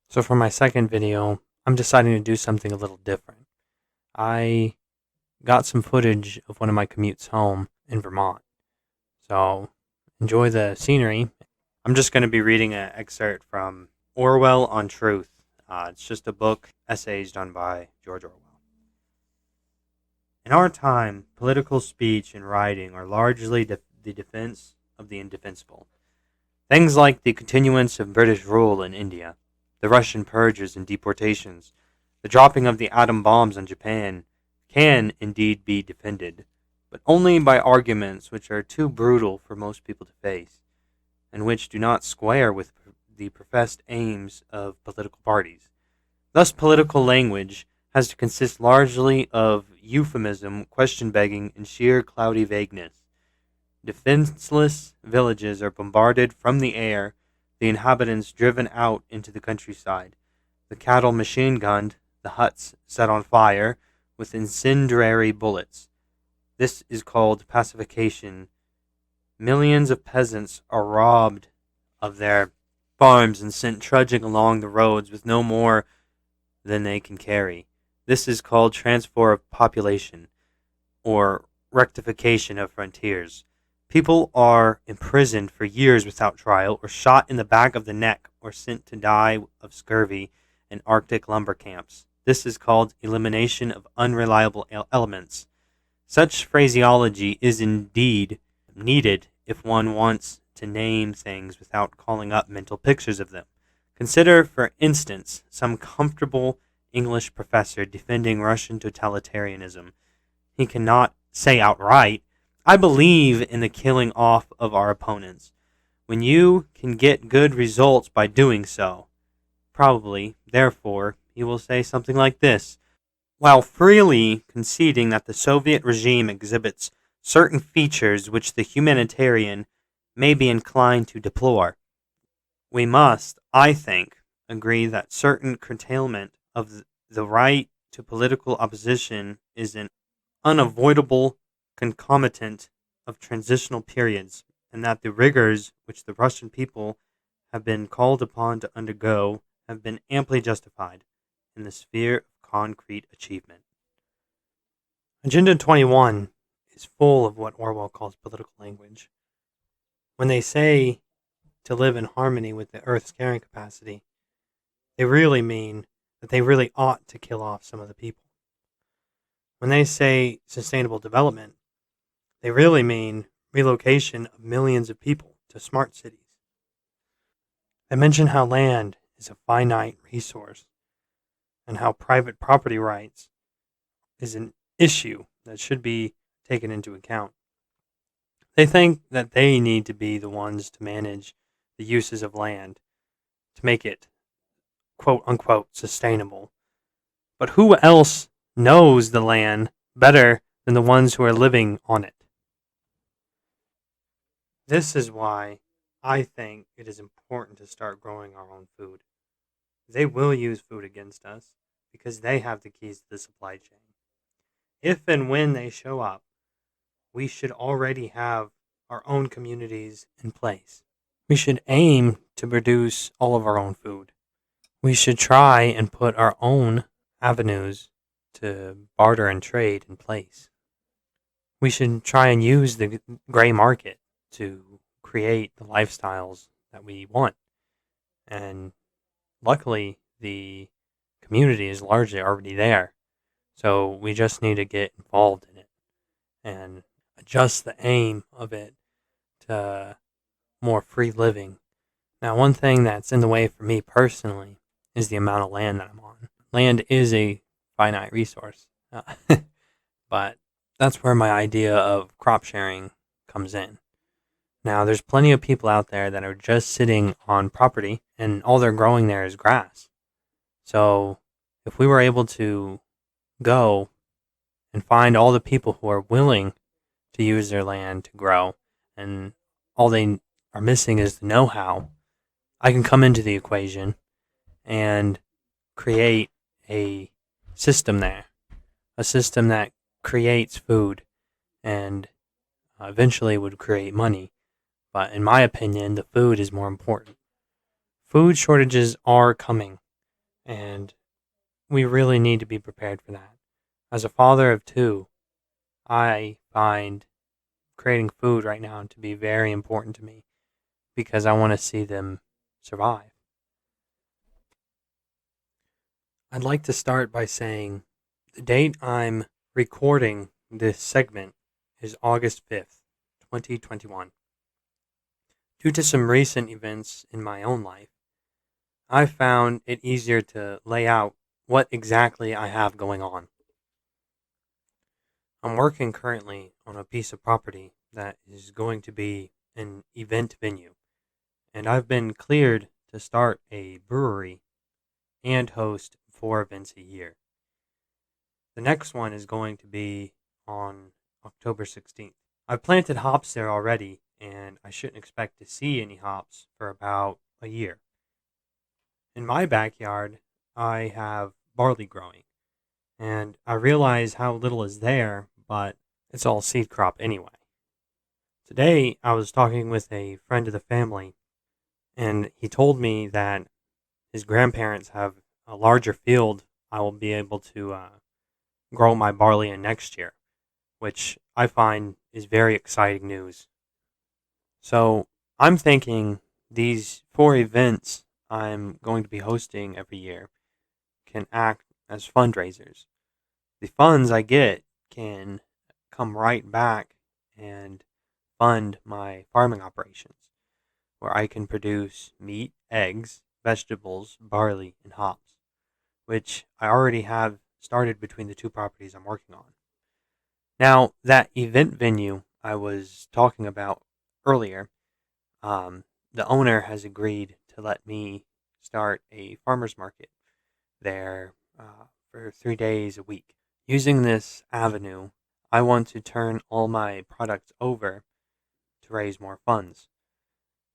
So for my second video, I'm deciding to do something a little different. I got some footage of one of my commutes home in Vermont. So enjoy the scenery. I'm just going to be reading an excerpt from Orwell on Truth. It's just a book, essays done by George Orwell. In our time, political speech and writing are largely the defense of the indefensible. Things like the continuance of British rule in India, the Russian purges and deportations, the dropping of the atom bombs on Japan can indeed be defended, but only by arguments which are too brutal for most people to face, and which do not square with the professed aims of political parties. Thus, political language has to consist largely of euphemism, question begging, and sheer cloudy vagueness. Defenseless villages are bombarded from the air, the inhabitants driven out into the countryside, the cattle machine gunned, the huts set on fire with incendiary bullets. This is called pacification. Millions of peasants are robbed of their farms and sent trudging along the roads with no more than they can carry. This is called transfer of population, or rectification of frontiers. People are imprisoned for years without trial, or shot in the back of the neck, or sent to die of scurvy in Arctic lumber camps. This is called elimination of unreliable elements. Such phraseology is indeed needed if one wants to name things without calling up mental pictures of them. Consider, for instance, some comfortable English professor defending Russian totalitarianism. He cannot say outright, I believe in the killing off of our opponents, when you can get good results by doing so. Probably, therefore, he will say something like this: while freely conceding that the Soviet regime exhibits certain features which the humanitarian may be inclined to deplore, we must, I think, agree that certain curtailment of the right to political opposition is an unavoidable concomitant of transitional periods, and that the rigors which the Russian people have been called upon to undergo have been amply justified in the sphere of concrete achievement. Agenda 21 is full of what Orwell calls political language. When they say to live in harmony with the Earth's carrying capacity, they really mean that they really ought to kill off some of the people. When they say sustainable development, they really mean relocation of millions of people to smart cities. They mention how land is a finite resource and how private property rights is an issue that should be taken into account. They think that they need to be the ones to manage the uses of land to make it quote unquote sustainable. But who else knows the land better than the ones who are living on it? This is why I think it is important to start growing our own food. They will use food against us because they have the keys to the supply chain. If and when they show up, we should already have our own communities in place. We should aim to produce all of our own food. We should try and put our own avenues to barter and trade in place. We should try and use the gray market to create the lifestyles that we want. And luckily, the community is largely already there. So we just need to get involved in it and adjust the aim of it to more free living. Now, one thing that's in the way for me personally is the amount of land that I'm on. Land is a finite resource, but that's where my idea of crop sharing comes in. Now, there's plenty of people out there that are just sitting on property and all they're growing there is grass. So if we were able to go and find all the people who are willing to use their land to grow, and all they are missing is the know-how, I can come into the equation and create a system there, a system that creates food and eventually would create money. But in my opinion, the food is more important. Food shortages are coming. And we really need to be prepared for that. As a father of two, I find creating food right now to be very important to me because I want to see them survive. I'd like to start by saying the date I'm recording this segment is August 5th, 2021. Due to some recent events in my own life, I found it easier to lay out what exactly I have going on. I'm working currently on a piece of property that is going to be an event venue, and I've been cleared to start a brewery and host 4 events a year. The next one is going to be on October 16th. I've planted hops there already, and I shouldn't expect to see any hops for about a year. In my backyard, I have barley growing, and I realize how little is there, but it's all seed crop anyway. Today, I was talking with a friend of the family, and he told me that his grandparents have a larger field I will be able to grow my barley in next year, which I find is very exciting news. So I'm thinking these 4 events I'm going to be hosting every year can act as fundraisers. The funds I get can come right back and fund my farming operations, where I can produce meat, eggs, vegetables, barley, and hops, which I already have started between the 2 properties I'm working on. Now, that event venue I was talking about earlier, the owner has agreed to let me start a farmer's market there for 3 days a week. Using this avenue, I want to turn all my products over to raise more funds.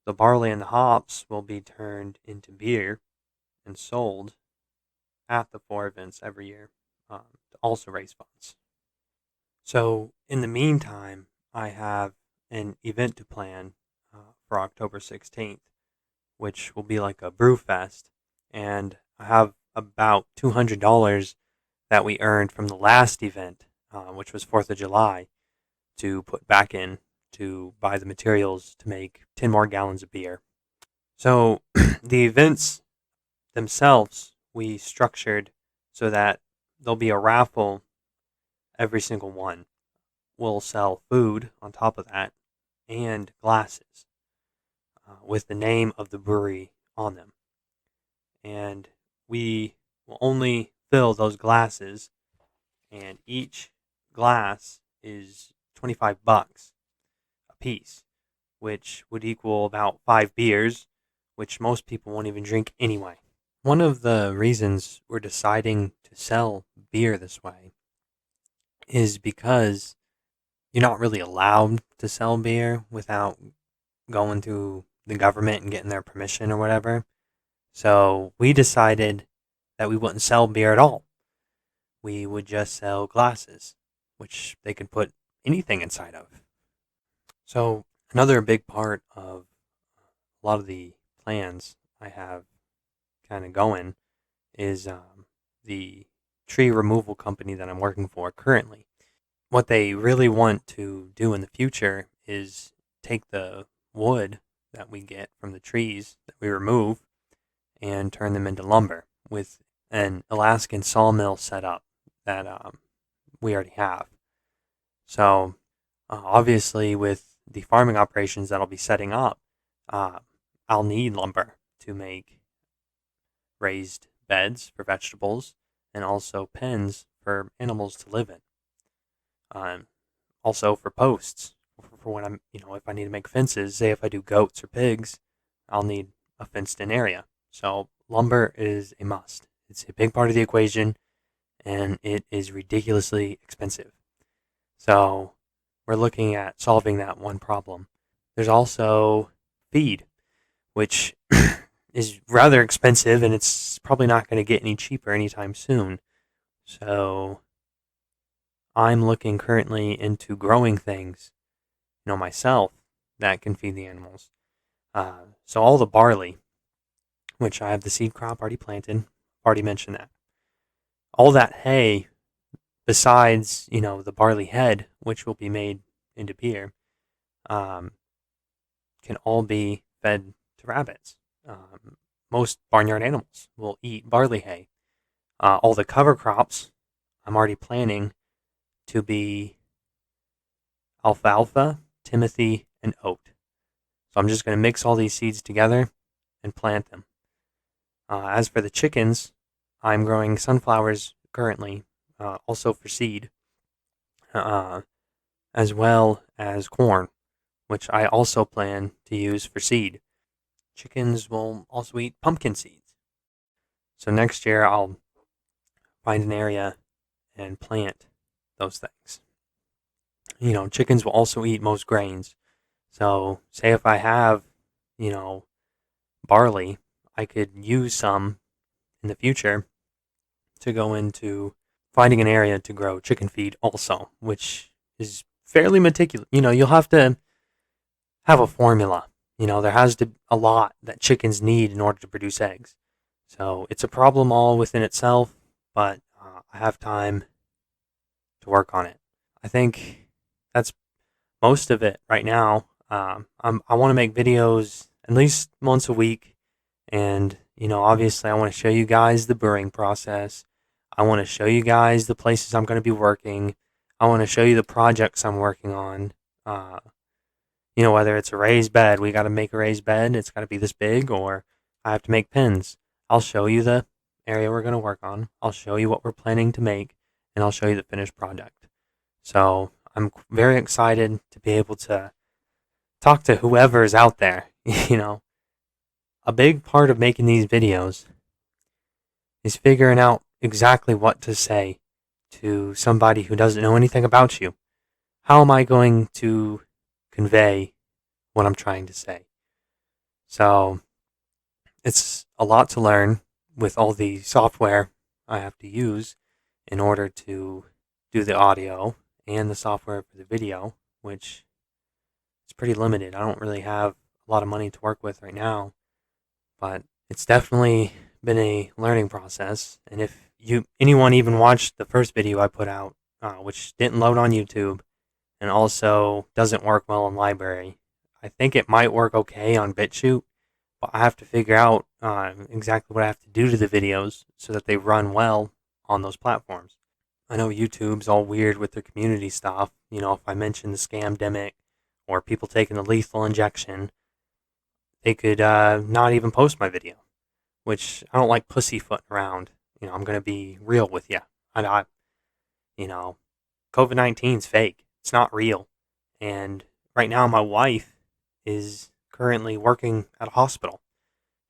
The barley and the hops will be turned into beer and sold at the 4 events every year to also raise funds. So, in the meantime, I have an event to plan for October 16th, which will be like a brew fest. And I have about $200 that we earned from the last event, which was 4th of July, to put back in to buy the materials to make 10 more gallons of beer. So, the events themselves we structured so that there'll be a raffle every single one. We'll sell food on top of that and glasses with the name of the brewery on them. And we will only fill those glasses, and each glass is $25 a piece, which would equal about 5 beers, which most people won't even drink anyway. One of the reasons we're deciding to sell beer this way is because you're not really allowed to sell beer without going through the government and getting their permission or whatever. So we decided that we wouldn't sell beer at all. We would just sell glasses, which they could put anything inside of. So another big part of a lot of the plans I have kind of going is the tree removal company that I'm working for currently. What they really want to do in the future is take the wood that we get from the trees that we remove and turn them into lumber with an Alaskan sawmill setup that we already have. So obviously with the farming operations that I'll be setting up, I'll need lumber to make raised beds for vegetables and also pens for animals to live in. Also for posts for when I'm, if I need to make fences, say if I do goats or pigs, I'll need a fenced in area. So lumber is a must. It's a big part of the equation, and it is ridiculously expensive. So we're looking at solving that one problem. There's also feed, which is rather expensive, and it's probably not going to get any cheaper anytime soon. So I'm looking currently into growing things, myself, that can feed the animals. So all the barley, which I have the seed crop already planted, already mentioned that. All that hay, besides, the barley head, which will be made into beer, can all be fed to rabbits. Most barnyard animals will eat barley hay. All the cover crops, I'm already planning to be alfalfa, timothy, and oat. So I'm just going to mix all these seeds together and plant them. As for the chickens, I'm growing sunflowers currently, also for seed, as well as corn, which I also plan to use for seed. Chickens will also eat pumpkin seeds. So next year I'll find an area and plant those things. Chickens will also eat most grains. So say if I have, barley, I could use some in the future to go into finding an area to grow chicken feed also, which is fairly meticulous. You'll have to have a formula. There has to be a lot that chickens need in order to produce eggs. So it's a problem all within itself, but I have time to work on it. I think that's most of it right now. I want to make videos at least once a week, and obviously I want to show you guys the brewing process. I want to show you guys the places I'm going to be working. I want to show you the projects I'm working on. Whether it's a raised bed, we got to make a raised bed, it's got to be this big, or I have to make pins. I'll show you the area we're going to work on. I'll show you what we're planning to make, and I'll show you the finished product. So I'm very excited to be able to talk to whoever's out there. A big part of making these videos is figuring out exactly what to say to somebody who doesn't know anything about you. How am I going to convey what I'm trying to say? So it's a lot to learn with all the software I have to use in order to do the audio and the software for the video, which is pretty limited. I don't really have a lot of money to work with right now, but it's definitely been a learning process. And if anyone even watched the first video I put out, which didn't load on YouTube and also doesn't work well in library, I think it might work okay on BitChute, but I have to figure out exactly what I have to do to the videos so that they run well on those platforms. I know YouTube's all weird with their community stuff. If I mention the scamdemic or people taking the lethal injection, they could not even post my video, which I don't like pussyfooting around. I'm going to be real with you. COVID-19's fake. It's not real. And right now my wife is currently working at a hospital.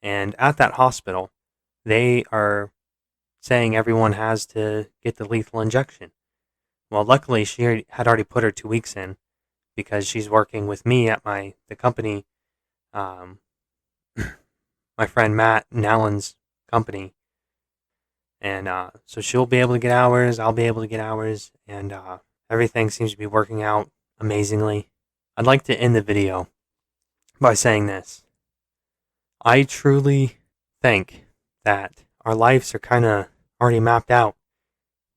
And at that hospital, they are saying everyone has to get the lethal injection. Well, luckily she had already put her 2 weeks in because she's working with me at the company, my friend Matt and Alan's company. And so she'll be able to get hours, I'll be able to get hours, and everything seems to be working out amazingly. I'd like to end the video by saying this. I truly think that our lives are kind of already mapped out.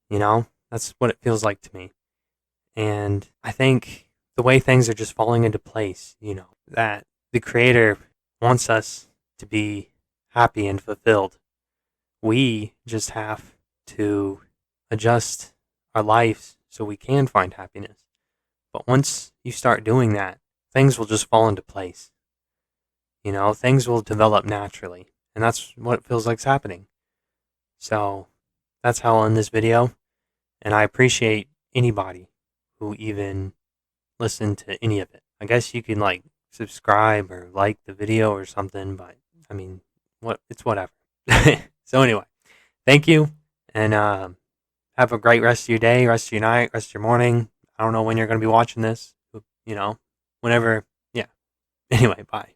That's what it feels like to me. And I think the way things are just falling into place, that the Creator wants us to be happy and fulfilled. We just have to adjust our lives so we can find happiness. But once you start doing that, things will just fall into place. Things will develop naturally. And that's what it feels like's happening. So that's how I'll end this video. And I appreciate anybody who even listened to any of it. I guess you can subscribe or like the video or something, but it's whatever. So anyway, thank you, and have a great rest of your day, rest of your night, rest of your morning. I don't know when you're going to be watching this, whenever. Yeah. Anyway, bye.